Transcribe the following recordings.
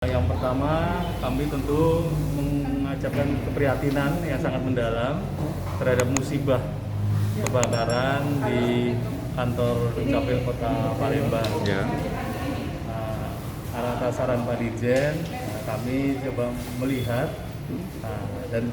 Yang pertama, kami tentu mengajarkan keprihatinan yang sangat mendalam terhadap musibah kebakaran di kantor Dukcapil Kota Palembang. Ya. Atas saran Pak Dirjen, kami coba melihat dan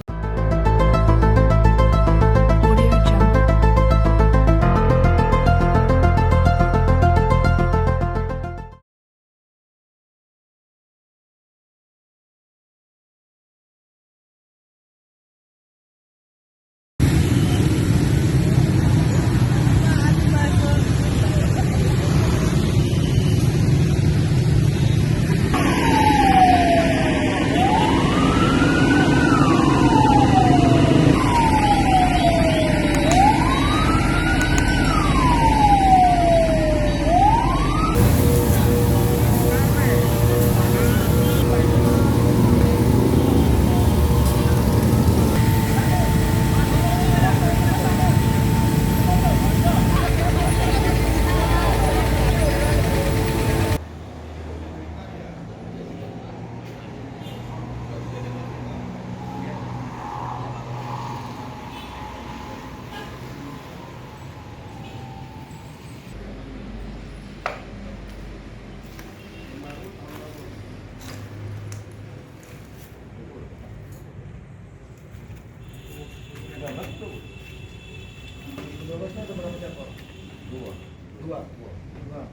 Dua.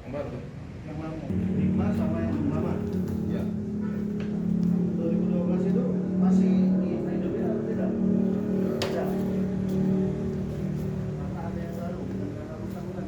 Yang baru. Yang lama. 5 sama yang lama. Ya. 2012 itu masih di hidupnya atau tidak? Tidak. Karena ada yang baru, karena rusak-rusak.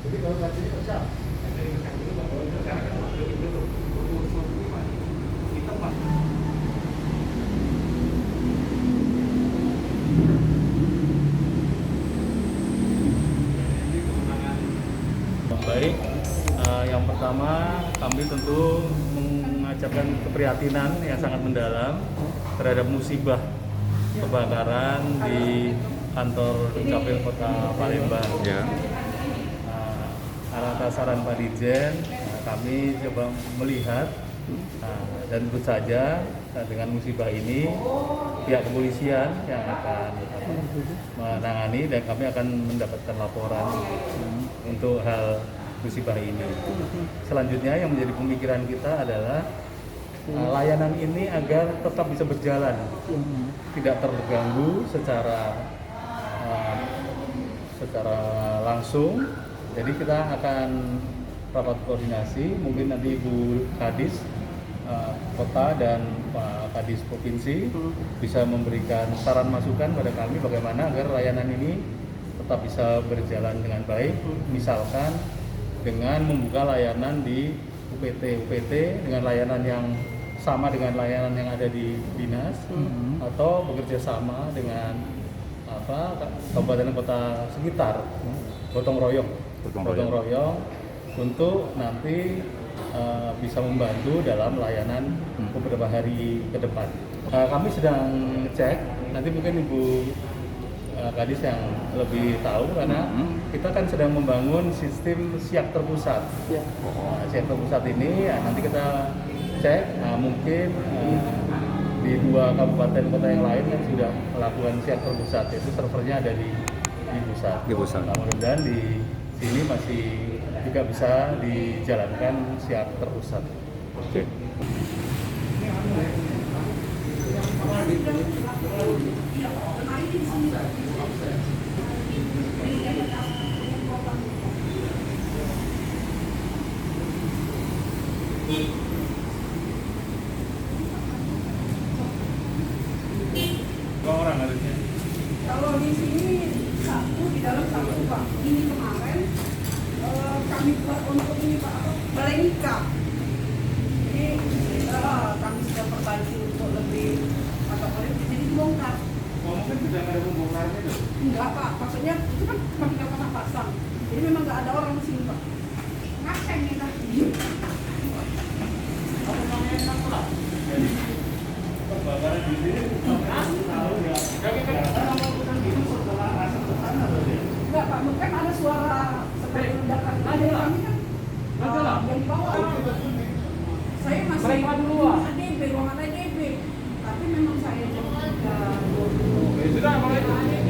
Jadi kalau kajian pecah, baik, yang pertama kami tentu mengajarkan keprihatinan yang sangat mendalam terhadap musibah kebakaran di kantor Dukcapil Kota Palembang. Ya. Atas saran Pak Dirjen, kami coba melihat dan tentu saja dengan musibah ini pihak kepolisian yang akan menangani dan kami akan mendapatkan laporan untuk hal musibah ini. Selanjutnya yang menjadi pemikiran kita adalah layanan ini agar tetap bisa berjalan, tidak terganggu secara langsung. Jadi kita akan rapat koordinasi, mungkin nanti Ibu Kadis Kota dan Pak Kadis Provinsi bisa memberikan saran masukan pada kami bagaimana agar layanan ini tetap bisa berjalan dengan baik. Misalkan dengan membuka layanan di UPT dengan layanan yang sama dengan layanan yang ada di dinas, atau bekerja sama dengan kabupaten kota sekitar, gotong royong untuk nanti bisa membantu dalam layanan beberapa hari ke depan. Kami sedang cek, nanti mungkin Ibu Kadis yang lebih tahu karena kita kan sedang membangun sistem siak terpusat. Siak terpusat ini nanti kita cek, mungkin di 2 kabupaten kota yang lain yang sudah melakukan siak terpusat, itu servernya ada di pusat. Nah, mudah-mudahan di sini masih juga bisa dijalankan siak terpusat. Oke. kondisi ini satu di dalam satu Pak. Ini kemarin kami buat untuk ini Pak, balai nikah. Jadi kami sudah perbaiki untuk lebih agak boleh jadi dibongkar. Mungkin sudah ada pembongkarannya tuh? Enggak Pak, maksudnya itu kan kami nggak pernah pasang. Jadi memang nggak ada orang di sini Pak. Ngapain nih lah? Apa namanya enak lah? Jadi kebakaran di sini tahu ya. Kami kan melakukan itu setelah asap ke sana berarti. Enggak Pak, mungkin ada suara seperti ledakan. Ada kami kan yang di bawah. Saya masih ADB, ruangan ADB. Tapi memang saya jam 3.20. Sudah, mulai.